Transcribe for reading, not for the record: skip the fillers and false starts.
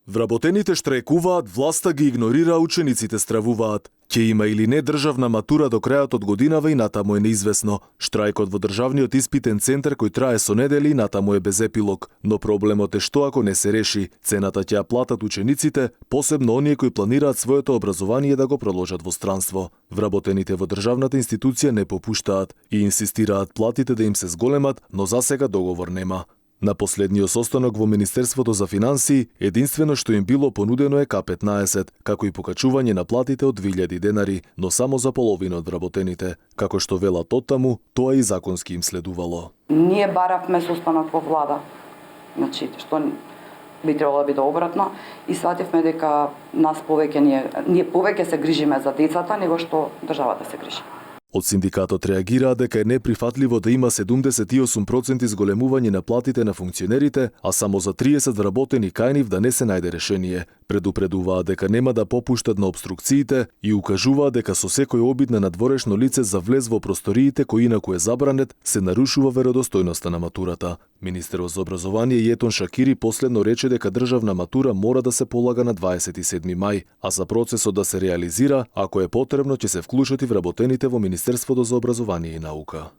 Вработените штрајкуваат, власта ги игнорира, учениците стравуваат. Ќе има или не државна матура до крајот од годинава и натаму е неизвестно. Штрајкот во државниот испитен центар кој трае со недели и натаму е без епилог. Но проблемот е што ако не се реши, цената ќе ја платат учениците, посебно оние кои планираат своето образование да го проложат во странство. Вработените во државната институција не попуштаат и инсистираат платите да им се зголемат, но засега договор нема. На последниот состанок во Министерството за финансии, единствено што им било понудено е К15, како и покачување на платите од 2000 денари, но само за половина од вработените. Како што велат оттаму, тоа и законски им следувало. Ние баравме состанок во влада, значи, што би требало да биде обратно, и свативме дека нас повеќе ние повеќе се грижиме за децата, него што државата се грижи. Од синдикатот реагираа дека е неприфатливо да има 78% зголемување на платите на функционерите, а само за 30 вработени кај нив да не се најде решение. Предупредуваа дека нема да попуштат на обструкциите и укажуваа дека со секој обид на надворешно лице за влез во просториите кој инаку е забранет, се нарушува веродостојноста на матурата. Министерот за образование Јетон Шакири последно рече дека државна матура мора да се полага на 27 мај, а за процесот да се реализира, ако е потребно, ќе се вклучат и вработените во Министерството за образование и наука.